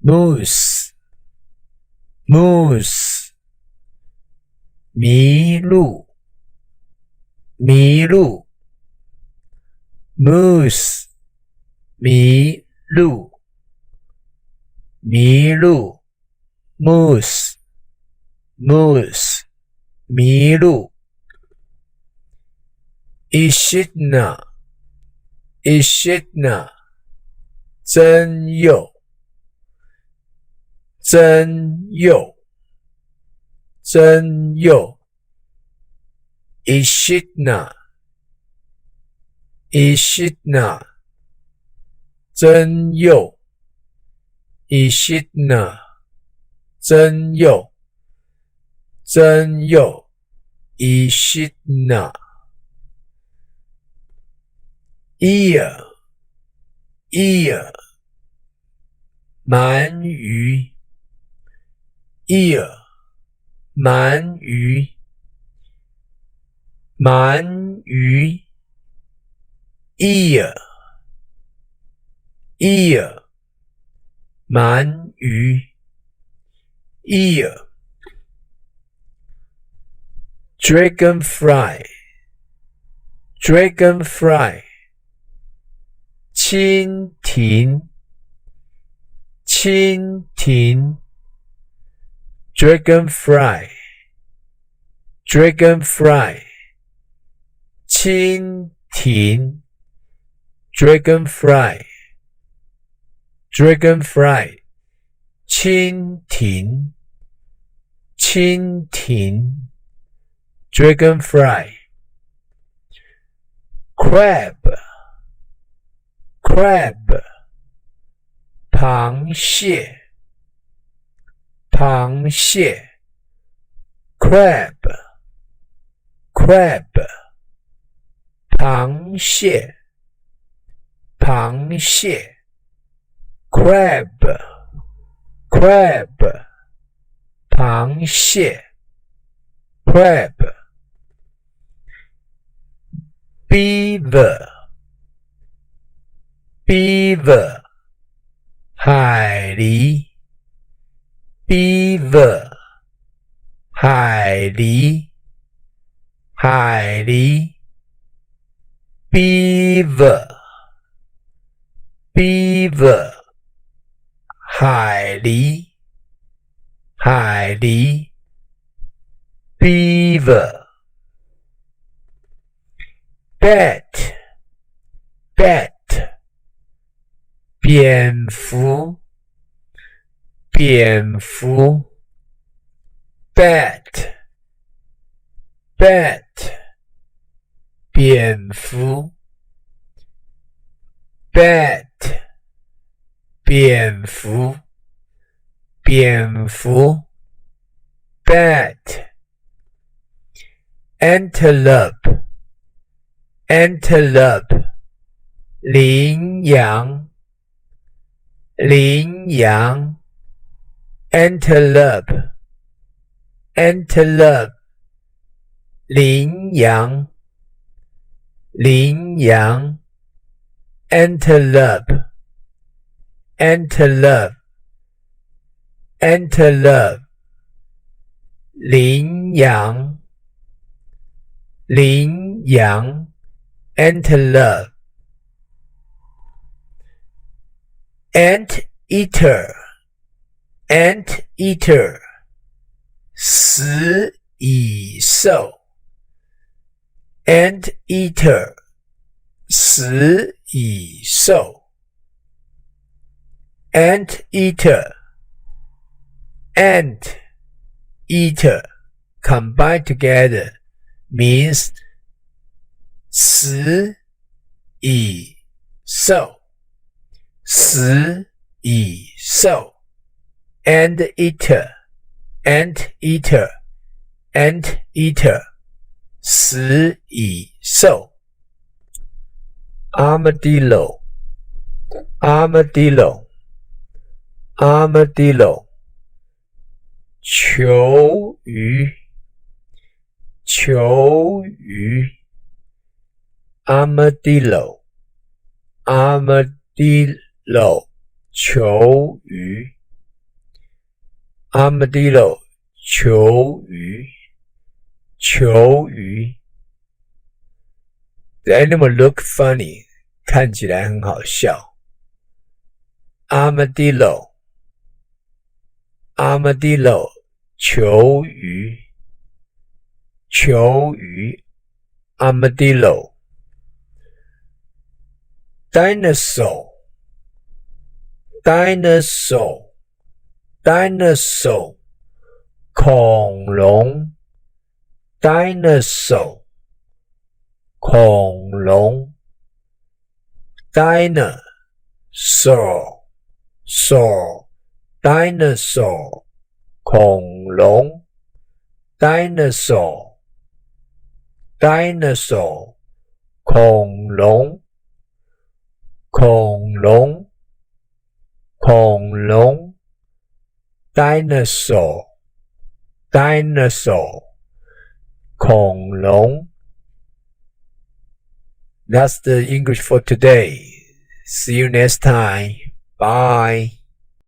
moose moose 麋鹿麋鹿 moose 麋鹿麋鹿 moose moose 麋鹿 echidna echidna 真鼬真鼬真鼬 echidna echidna 真鼬 echidna 真鼬真鼬 echidna ear ear 鳗鱼 ear 鳗鱼鳗鱼 ear ear 鳗鱼 ear dragonfly dragonfly 蜻蜓蜻蜓 dragonfly dragonfly 蜻蜓 dragonfly dragonfly 蜻蜓蜻蜓 dragonfly crab crab 螃蟹螃蟹 crab crab 螃蟹螃蟹 crab crab 螃蟹 crab beaver beaver 海狸 beaver 海狸海狸 beaver beaver 海狸海狸 beaver bat bat 蝙蝠蝙蝠 bat bat 蝙蝠 bat 蝙蝠蝙蝠 bat antelope antelope 羚羊羚羊 antelope antelope 羚羊羚羊 antelope antelope antelope 羚羊羚羊 antelope anteater anteater 食蚁兽 anteater 食蚁兽 anteater ant eater combined together means 食蚁兽食蚁兽 anteater anteater anteater 食蚁兽 armadillo armadillo armadillo 球鱼球鱼 armadillo armadillo 球鱼 armadillo 球鱼，球鱼。The animal look funny 看起来很好笑。armadillo armadillo 球鱼，球鱼 armadillo。dinosaur dinosaur dinosaur 恐龙 dinosaur 恐龙 dinosaur saur dinosaur 恐龙 dinosaur dinosaur 恐龙恐龙恐龙 dinosaur dinosaur 恐龙。That's the English for today. See you next time. Bye.